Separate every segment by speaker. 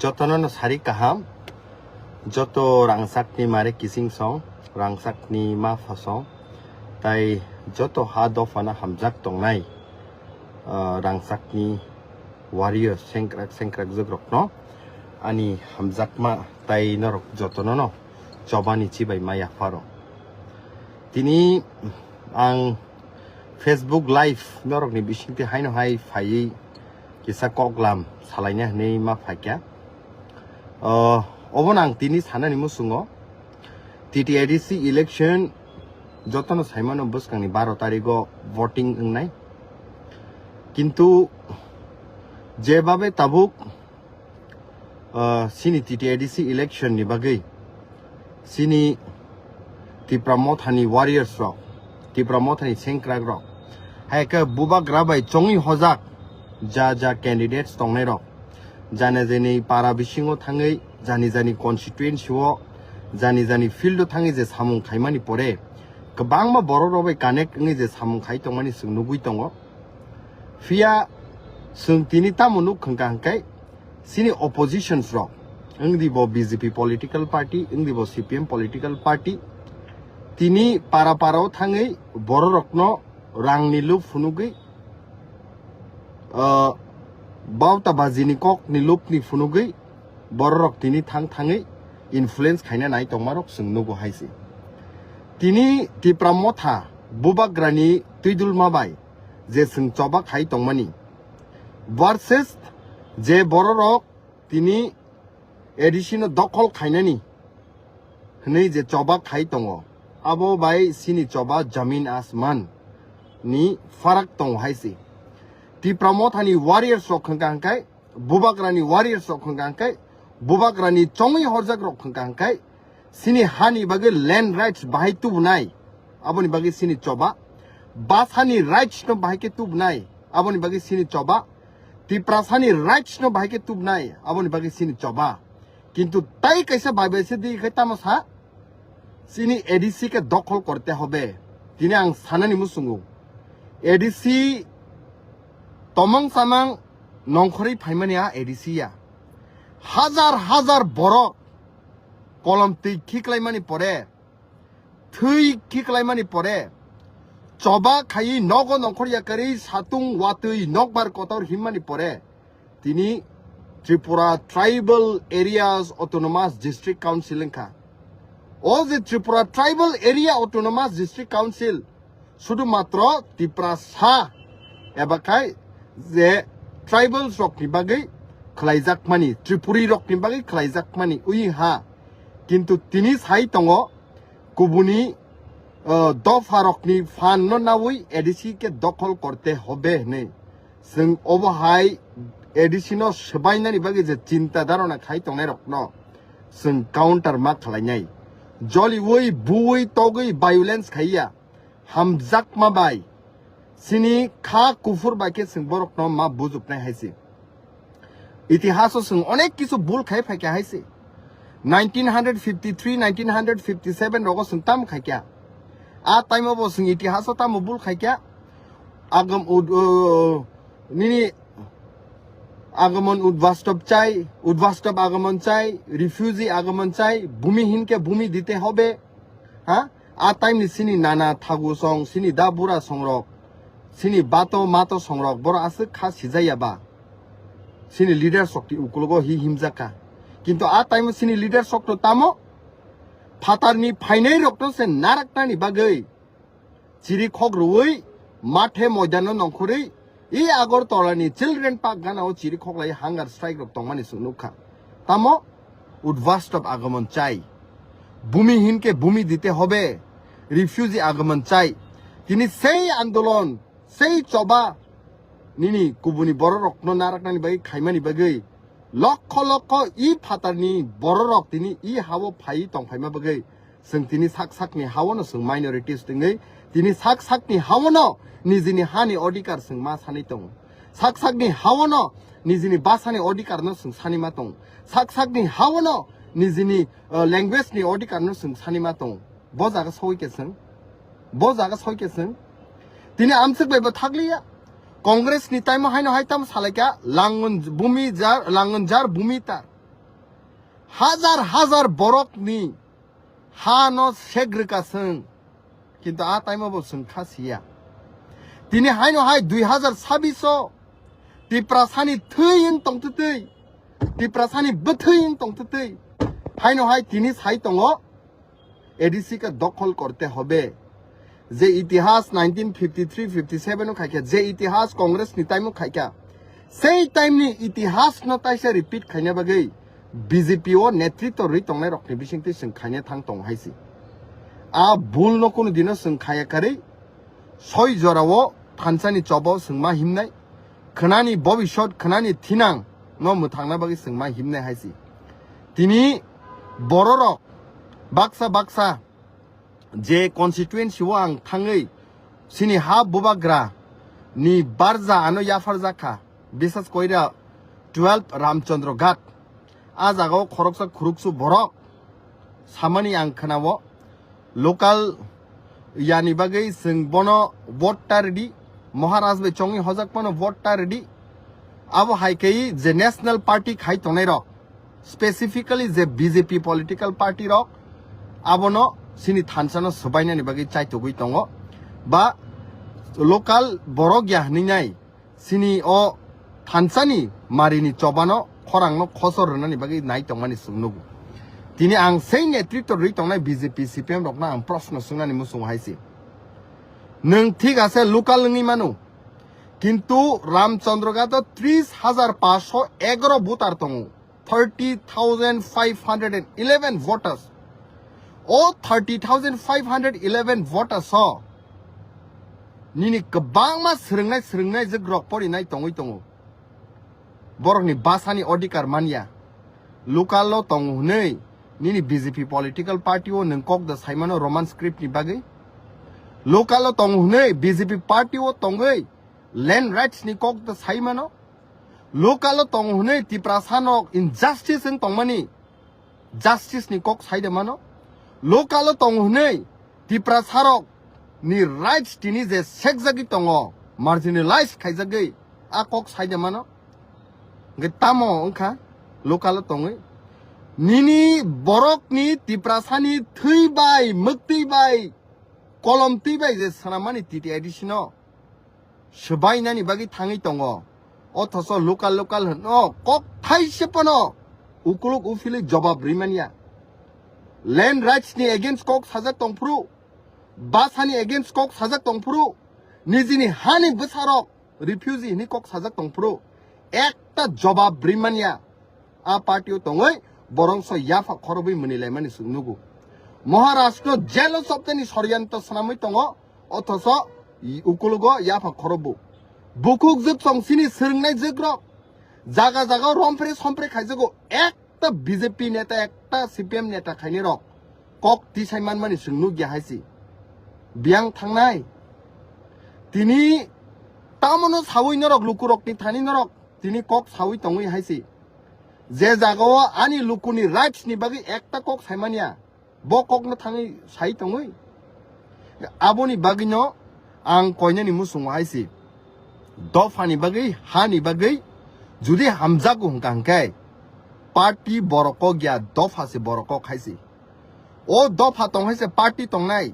Speaker 1: Jotono sari kaham, joto rangsakni mare kising song, rangsakni ma fasong, tai joto hadofana hamjak tongnai, rangsakni warrior sengkrak jogrok no, ani hamjak ma tai norok jotono no, jobani cibai maya faro. Tini ang Facebook live norok ni bisingti haino hai fayi kisa koklam salainya nei ma fakya. Obonang tini sanani musungo TTIDC election jotono saimano buskangni 12 tarigo voting ngai kintu jebabe tabuk sini TTIDC election ni bagai sini tipramothani warriors ro tipramothani sengkrak ro haika bubak rabai chongi hojak ja candidates tongnai ro jane jeni para bisingo thangai jani constituency o jani field o thangai je samung khaimani pore kobangma boro robai connect ngai je samung khai tongmani sungnugui tongo fia sung tini tamunu khangkai sini oppositions ro ingdi bo BJP political party ingdi bo CPM political party tini para o thangai boro rokno rangni lup funugui bauta bazini kok ni lup ni funugui borok tini thangai influence khaina nai tongmarok sungnugo haisi tini tipramotha bubagrani tuidul mabai je sung choba khai tongmani versus je borok tini edition dokol khainani hnei je choba khai tongo abo bai sini choba jamin asman ni farak tong haisi tipramothani warriors rok khangkai bubagrani warriors rok khangkai bubagrani chongi horjak rok khangkai sini hani bage land rights bahai tubnai aboni bage sini choba basani rights no bahai ke tubnai aboni bage sini choba tiprasani rights no bahai ke tubnai aboni bage sini choba kintu tai kaisa baibe se di khata masa sini ADC ke দখল করতে হবে তিনি আং সানানি মুসুঙ্গু ADC tomong samang nongkhori phaimania ADC ya হাজার বড় কলম tui khiklaimani pore thui khiklaimani pore choba khai nogo nongkhoriya kari satung watui nokbar kotor himmani pore tini Tripura Tribal Areas Autonomous District Council ka all the Tripura Tribal Area Autonomous District Council শুধু মাত্র ত্রিপুরা সা এবাকাই যে tribals রকনি বাগৈ খলাইজাক মানি ত্রিপুরি রকনি বাগৈ খলাইজাক মানি we হা কিন্তু তিনি সাই দङ গুবুনি দফা রকনি fun ন নাউই এডিসি কে দখল করতে হবে নে जों অবহাই এডিসিনো সবাইনানি বাগৈ যে চিন্তা ধারণা খাই দংনাই রকন जों কাউন্টার মা খালাইনাই জলি ওই বুই তগৈ ভায়োলেন্স খাইয়া hamjak mabai sini kha kufur baike sing borok no ma bujuknai haisi itihaso sing onek kisu bul khai phakya haisi 1953 1957 rogo sing tam khaikya a time obo sing itihaso tam bul khaikya agam nini আগমন উদ্বাস্তব আগমন চাই refugee আগমন চাই ভূমিহীন কে ভূমি দিতে হবে হ্যাঁ a time ni sini nana thagu song sini dabura songrok sini bato mato songrok bor ase kha sijaya ba sini leader shokti uklogo hi himjaka kintu a time sini leader shokto tamo phatarni phainai rokto se naraknani bagai chiri khok ruoi mathe moidano nongkhori e agor tolani children park ganao chiri khoklai hunger strike rok tongmani sunukha tamo udvastov আগমন চাই ভূমিহীনকে ভূমি দিতে হবে refugee আগমন চাই তিনি সেই আন্দোলন সেই চবা নিনি কুবুনি বড় রক্ন নারাকনানি বাই খাইমানি বাগৈ লক্ষ ই ফাতারনি বড় রক তিনি ই হাও ফাই টংফাইমা বাগৈ जों তিনি সাকসাকনি হাওনো जों মাইনরিটিস দङै তিনি সাকসাকনি হাওনো निजिनि हानि अधिकार जों मा सानै दं साकसाकनि हावनो निजिनि भाषानि अधिकार न जों सानै मा दं साकसाकनि हावनो निजिनि ल्याङ्ग्वेजनि अधिकार न जों सानै मा दं बजागा सयके जों दिनै आमसक बेबो थागलिया कांग्रेसनि टाइम हायनो हायताम सालायका लांगन जार भूमितार হাজার হাজার বরকনি হা ন সেগ্রকা সং কিন্তু আ টাইমবো সং খাসিয়া তিনি হাইনো হাই 2026 তিপ্রাসানি থৈং তংতৈ তিপ্রাসানি বথৈং তংতৈ হাইনো হাই তিনি সাই তঙ এডিসি কে দখল করতে হবে যে ইতিহাস 1953-57 খাইকা যে ইতিহাস কংগ্রেস নি টাইমো খাইকা সেই টাইম নি ইতিহাস ন তাইসে রিপিট খাইনা বাগৈ বিজেপি ও নেতৃত্ব রই তংনাই রকনি বিসিংতি সং খাইনা থাং তং হাইসি আ ভুল ন কোনো দিন সং খায়া কারে ছয় জরাও থানসানি চবাও সংমা হিমনাই খনানি ভবিষ্যৎ খনানি থিনাং ন মুথাংনা বাগৈ সংমা হিমনাই হাইসি তিনি বড়রক বাক্সা যে কনস্টিটুয়েন্সি ও আং থাङै সিনি হা বুবাগ্রা নি বারজা আনো ইয়াফার জাখা বিশেষ কইরা 12 রামচন্দ্র ঘাট আ জাগাও খরকসা খুরুকসু বরক সামানি আং খনাও লোকাল ইয়ানি বাগै जों বনো ভোটটা রেডি মহারাজ বে চঙি হজাক পনো ভোটটা রেডি আবো হাইকেই যে ন্যাশনাল পার্টি খাই তনাই রক স্পেসিফিক্যালি যে বিজেপি পলিটিক্যাল পার্টি রক আবনো সিনি থানসানো সবাইনানি বাগै চাইতগৈ দङ বা লোকাল বড় জ্ঞাহনিনাই সিনি ও থানসানি মারিনি চবানো খরাংনো খসর রনানি বাগै নাই তংমানি সুংনুগু তিনি আং সেই নেতৃত্ব রই তংনাই বিজেপি সিপিএম রকনা আং প্রশ্ন সুংনানি মুসুং হাইসি নों ঠিক আছে লোকাল নङি মানো কিন্তু রামচন্দ্রগাত 30,511 voter দङ 30,511 voters o 30,511 voters nini kebang ma srungnai jegrok porinai tongoi tongo borokni basani odikar mania local lo tongo nei nini BJP political party o nengkok da saimano roman script ni bagai local lo tongo nei BJP party o tongoi land rights ni kok da saimano local lo tongo nei tiprasano injustice en tongmani justice ni kok saide mano local lo tongo nei tiprasarok ni rights tini je sekjagi tongo marginalized khaijagi a kok saide mano ge tamo ongkha local lo tongoi nini borok ni tiprasani theibai muktibai kolomtibai je sanamani titi additional sebainani bagi thangi tongo othoso local no kok thaise pono ukuluk ufili jawab rimania land rights ni against kok sajak tongpru basani against kok sajak tongpru nijini hani besarok refugee ni kok sajak tongpru ekta jawab rimania a party tongoi borongso yafa khorobai monilaimani sungnugu Maharashtra jail সপ্তানি ষড়যন্ত্র সানামৈ tongo অথচ উকুলগো ইয়াফা খরবো বুকুক জুক সংসিনি সরংনাই জগ্রক জাগা জাগা রমপ্রে সম্প্রে খাইজগো একটা BJP নেতা একটা CPM নেতা খাইনি রক কক তিসাইমান মানি সুংনু গিয়া হাইসি বিয়াং থাংনাই তিনি তামনো সাউই নরক লুকুরক নি থানি নরক তিনি কক সাউই তংই হাইসি যে জাগাও আনি লুকুনি রাইটস নি বাগি একটা কক সাইমানিয়া ব কক না থাঙै সাই তংই আবনি বাগিনো আং কয়নানি মুসুং হাইসি দফানি বাগै হানি বাগै जुदि हामजागु हंकांकाय पार्टी बरको गया दफा से बरको खाइसी ओ दफा तंहाइसे पार्टी तंनाय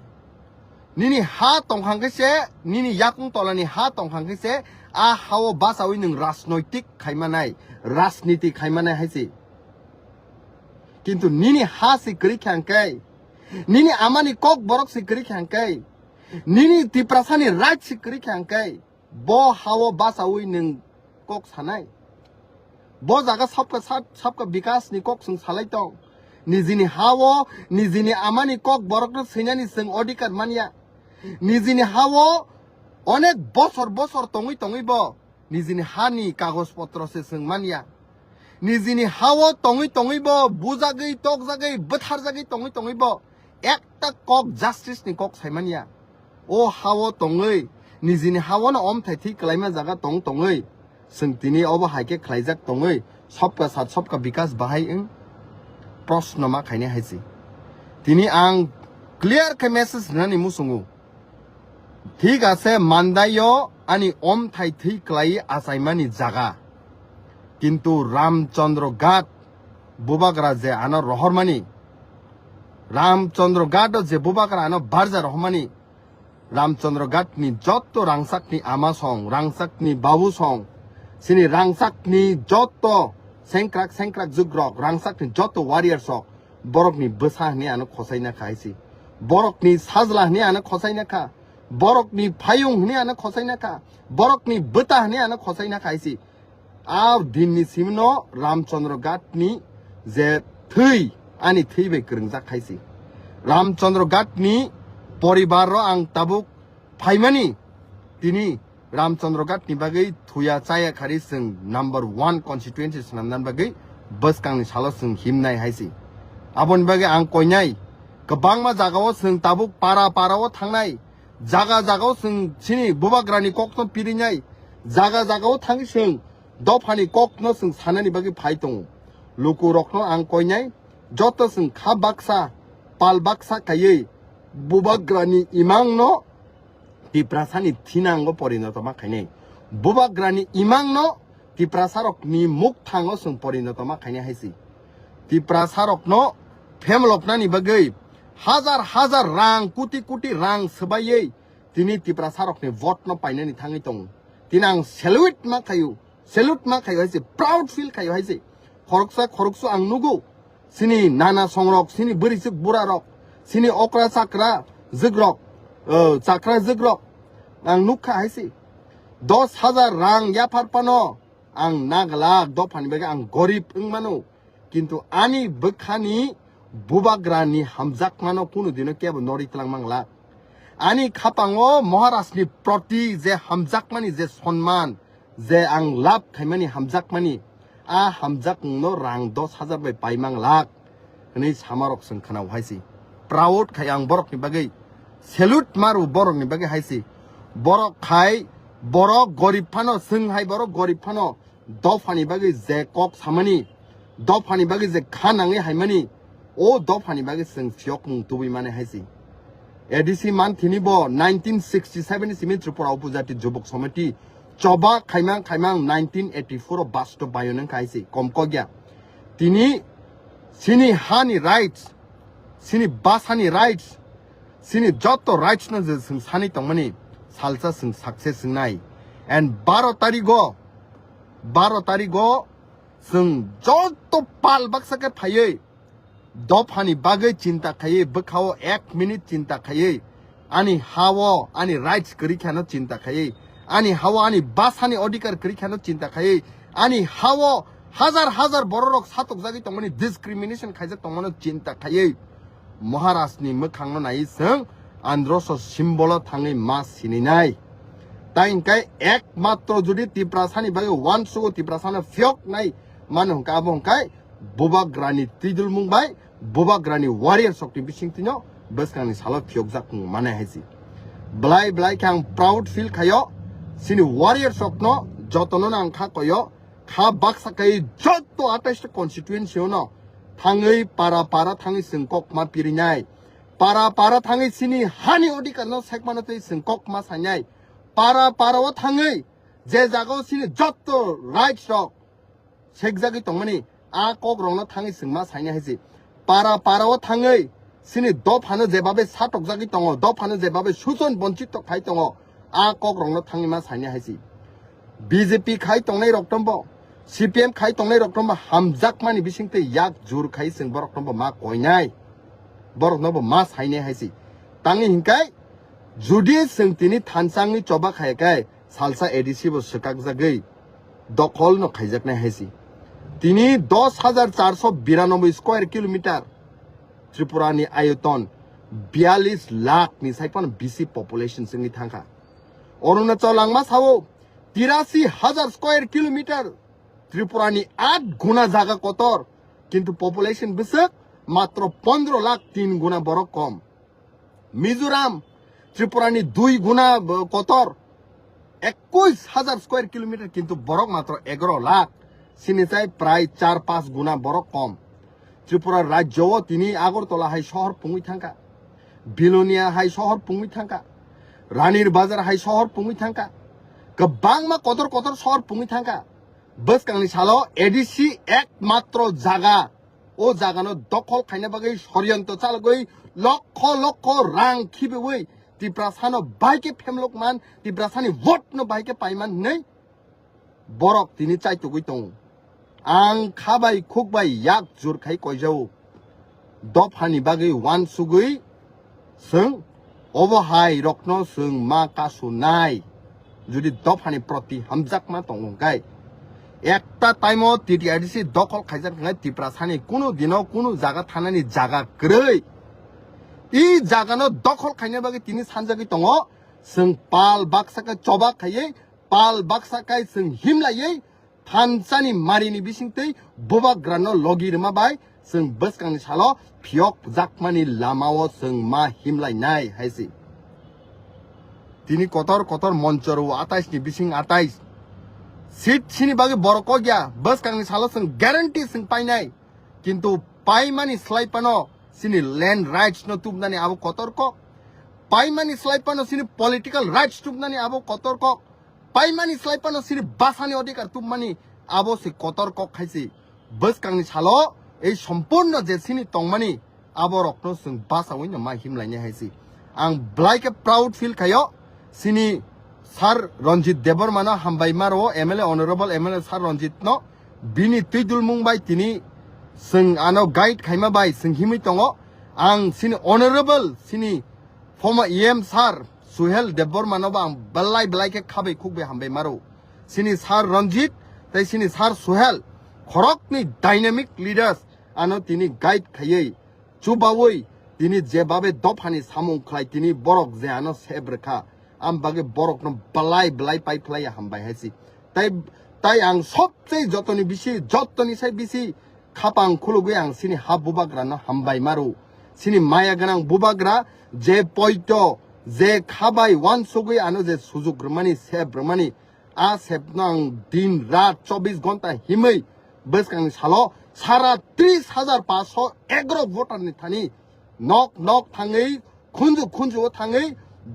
Speaker 1: निनि हा तंखांगैसे निनि याकुं तलानि हा तंखांगैसे आ हाओ बासावै नों राजनैतिक खाइमानाय राजनीति खाइमानाय हाइसी किन्तु निनि हा से करि खांकाय निनि आमानि कक बरक से करि खांकाय निनि तिप्रासानि राइट से करि खांकाय बो हाओ बासावै नों कक सानाय बो जागा सबका विकास नि कक जों सालाय दं निजिनि हावो निजिनि आमानि कक बरकनो सैनानि जों अधिकार मानिया निजिनि हावो अनेक बसर तङै निजिनि हानि कागज पत्र से जों मानिया निजिनि हावो तङै बुजागै तकजागै बोथारजागै तङै एकटा कक जास्टिस नि कक साइमानिया ओ हावो तङै निजिनि हावोनो अमथाय थि क्लाइमा जागा तङै जों दिनै अब हाइके ख्लाइजाक तङै सबका साथ सबका विकास बाहाय प्रश्न मा खाइने हाइसि दिनै आं क्लियर के मेसेज होनानै मुसुङो ठीक আছে मान्दायो आनि अमथाय थै क्लाइ आसाइमानि जागा किन्तु रामचंद्र घाट বুবাগ্রা যে আনো রহরমানি রামচন্দ্র ঘাট যে বুবাগ্রা আনো বারজা রহমানি রামচন্দ্র ঘাটনি যত রাংসাকনি আমা সং রাংসাকনি বাবু সং সিনি রাংসাকনি যত সেংক্রাক जुग्रक রাংসাকনি যত ওয়ারিয়ার সক বরকনি বসাহনি আনো খসাইনা খাইছি বরকনি সাজলাহনি আনো খসাইনা খা বরকনি ফায়ুংনি আনো খসাইনা খা বরকনি বতাহনি আনো খসাইনা খাইছি আর দিননি সিমনো রামচন্দ্র ঘাটনি যে থৈ আনি থৈবে গ্रोंजा খাইছি রামচন্দ্র ঘাটনি পরিবার আং তাবুক ফাইমানি তিনি রামচন্দ্র ঘাটনি বাগै থুয়া চায়া খারি जों নাম্বার 1 কনস্টিটুয়েন্সি সামনান বাগै বসকাंनि सालो जों हिमनाय हाइसि आबोनि बागै आं कयनाय गोबांमा जागाव जों ताबुक पाराव थांनाय जागा जागाव जों सिनि बुबाग्रानि कक्नो पिरिनाय जागा जागाव थांङि जों दफानि कक्नो जों सानानि बागै फाइ दङ लुकु रखनो आं कयनाय जत जों खा बाक्सा पाल बाक्सा खायै बुबाग्रानि इमांनो तिप्रासानि थिनांगो परिणत मा खायनाय बुबाग्रानि इमांनो तिप्रासारकनि मुख थाङो जों परिणत मा खायनाय हाइसि तिप्रासारकनो फेमलकनानि बागै हाजार रां कुटि रां सोबायै तिनि तिप्रासारकनि भट न पाइनानि थाङै दं तिनि आं सेलुट मा खायो हाइसि प्राउड फिल खायो हाइसि खरकसु आं नुगौ सिनि नाना संरक सिनि बोरिसो बुरारक सिनि अक्रा चाक्रा जोग्रक आं नुखा हाइसि 10,000 रां याफारपानो आं नागलाक दफानि बागै आं गरिब ओंमानो किन्तु आनि बोखानि बुबाग्रानि हामजाकमानो कुनु दिनो केबो नरितलां मांला आनि खापाङो महाराष्ट्रनि प्रति जे हामजाकमानि जे सन्मान जे आं लाभ खायमानि हामजाकमानि आ हामजाकनो रां 10,000 बाय पाइमांलाक नै सामारक जों खोनाव हाइसि प्राउड खाय आं बरकनि बागै सेलुट मारु बरकनि बागै हाइसि बरक खाय बरक गरिब फानो जों हाय बरक गरिब फानो दफानि बागै जे कक सामानि दफानि बागै जे खानाङै हायमानि ओ दफानि बागै जों फियक मुंतुबि माने हाइसि एडिसि मानथिनि ब 1967 सिमि त्रिपुरा उपजाति जुबक समिति चबा खायमां 1984 बास्तो बायनन खाइसि कमकग्या तिनि सिनि हानि राइट्स सिनि बासानि राइट्स सिनि जत राइट्स न जों सानि तंमानि सालसा जों सक्सेस नाय एन्ड 12 तारिखो जों जत पाल बाक्साके फायै दफानि बागै चिन्ता खायै बखाव 1 मिनिट चिन्ता खायै आनि हावो आनि राइट्स करिखानो चिन्ता खायै आनि हावो आनि बासानि अधिकार करिखानो चिन्ता खायै आनि हावो हाजार बररक सातक जागै तंमानि डिस्क्रिमिनेशन खायजा तंमानो चिन्ता खायै महाराष्ट्रनि मोखांनो नायै जों आन्द्रस सिम्बल थाङै मा सिनिनाय ताइनकाय एकमात्र जुदि तिप्रासानि बागै वान सुगो तिप्रासानो फियक नाय मानो हंका आबो हंकाय बुबाग्रानि तिदुल मुंबाय बुबाग्रानि वारियर शक्ति बिसिंतिनो बसकांनि सालो फियक जाकुं माने हाइसि ब्लाय खां प्राउड फिल खायो सिनि वारियर शकनो जतनो नां खा कयो खा बाक्साकै जत 28 कन्स्टिट्युएन्सियावनो थाङै पारा थाङै जोंकक मा पिरिनाय पारा थाङै सिनि हानि अधिकारनो सायकमानो तै जोंकक मा सायनाय पाराव थाङै जे जागाव सिनि जत राइट्स रक सेकजागै तंमानि आ कक रंनो थाङै जों मा सायनाय हाइसि पाराव थाङै सिनि दफानो जेबाबे सातक जागै दङ दफानो जेबाबे सुसन बन्चित खाय दङ आ कक रंनो थाङै मा सायनाय हाइसि बीजेपी खाय तंनाय रक्तम्ब सीपीएम खाय तंनाय रक्तम्ब हामजाकमानि बिसिंते याक जुर खाय जों बरक्तम्ब मा कयनाय बरकनोबो मा सायनाय हाइसि ताङै हिंकाय जुदि जों तिनि थानसांनि चबा खायकाय सालसा एडिसिबो सकाक जागै दखल न खायजाकनाय हाइसि तिनि 10,492 स्क्वायर किलोमीटर त्रिपुरानि आयतन 42 लाख नि साइपन बीसी पपुलेशन जोंनि थांखा अरुणाचल लांमा सावो 83,000 स्क्वायर किलोमीटर त्रिपुरानि 8 गुना जागा कतर किन्तु पपुलेशन बेसेक मात्र 15 लाख 3 गुना बरक कम मिजोराम त्रिपुरानि 2 गुना कतर 21,000 स्क्वायर किलोमीटर किन्तु बरक मात्र 11 लाख सिनिचाय प्राय 4-5 गुना बरक कम त्रिपुरा राज्य तिनि आगरतला हाई शहर पुंगै थांखा बिलोनिया हाई शहर पुंगै थांखा रानीर बाजार हाई शहर पुंगै थांखा गोबांमा कतर शहर पुंगै थांखा बसकांनि सालो एडिसि एकमात्र जागा ও জাগানো দখল খাইনা বাগে ষড়যন্ত্র চালগই লক্ষ লক্ষ রাং খিবেই ত্রিপ্রাসানো বাইকে ফেমলক মান ত্রিপ্রাসানি ভোট নো বাইকে পাইমান নেই বরক তিনি চাইতগই দं आं खाबाय खुकबाय याक जुरखाय कयजाव दफानि बागै वान सुगै जों अबहाय रत्न जों मा कासुनाय जुदि दफानि प्रति हामजाक मा दंगाय একটা টাইমও টিটিআরডিসি দখল খাইজার খাই ত্রিপ্রাসানি কোনো দিনও কোনো জায়গা থানানি জায়গা গ্রৈ এই জায়গানো দখল খাইনে বাগে তিনি সানজাগै दङ जों पाल बाक्साखै चबा खायै पाल बाक्साखै जों हिमलायै थानसानि मारिनि बिसिंतै बुबाग्रानो लगिरमा बाय जों बसकांनि सालो फियक जाकमानि लामाव जों मा हिमलायनाय हायसि তিনি কতর কতর মঞ্চর 28 नि बिसिं 28 सीट सिनी बागे बरक गया बस कांगनि सालो जों ग्यारेंटी जों पाइनाय किन्तु पाइमानि स्लाइपानो सिनी लैंड राइट्स न तुबनानि आबो कतरक पाइमानि स्लाइपानो सिनी पॉलिटिकल राइट्स तुबनानि आबो कतरक पाइमानि स्लाइपानो सिनी बासानि अधिकार तुबमानि आबो सि कतरक खाइसि बस कांगनि सालो ए सम्पूर्ण जे सिनी तंमानि आबो रक्नो जों बासावै न मा हिमलायनाय हायसि आं ब्लाइके प्राउड फील खायो सिनी सार रंजित देबरमानो हामबायमारो एमएलए ऑनरेबल एमएलए सार रंजित नो बिनि तैदुल मुंबाय तिनि जों आनो गाइड खाइमा बाय जों हिमै दङ आं सिनि ऑनरेबल सिनि फर्मर ईएम सार सुहेल देबरमानो बा आं बल्लाय बल्लायके खाबै खुबे हामबायमारो सिनि सार रंजित तै सिनि सार सुहेल खरकनि डायनामिक लीडर्स आनो तिनि गाइड खायै चुबावै तिनि जेबाबे दफानि सामुं खाय तिनि बरक जे आनो सेब्रखा आम बागे बरक न बलाय बलाय पाइपलाय हामबाय हायसि ताई आं सबसे जतनि बिसि जतनि साय बिसि खापां खुलुगै आं सिनि हा बुबाग्रा न हामबाय मारो सिनि माया गोनां बुबाग्रा जे पयट जे खाबाय वान सुगै आनो जे सुजुग रमानि सेब रमानि आ सेब न आं दिन रात 24 घंटा हिमै बसकांनि सालो सारा 30,511 भोटारनि थानि नक नक थाङै खुंजु थाङै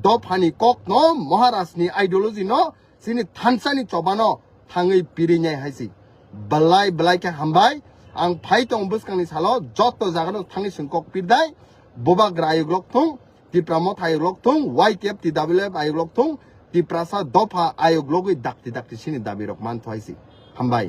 Speaker 1: दफानि कक न महाराष्ट्रनि आइडियोलॉजी न सिनि थानसानि चबानो थाङै पिरिनाय हायसि बलाय बलायके हामबाय आं फाइ दं बसकांनि सालो जत जागानो थाङै संकक पिरदाय बोबाग्रा आयोगलक थं तिप्रामत आयोगलक थं वाइटिएफ टिडब्ल्यूएफ आयोगलक थं तिप्रासा दफा आयोगलगै दाक्ति सिनि दाबि रक मान थहायसि हामबाय।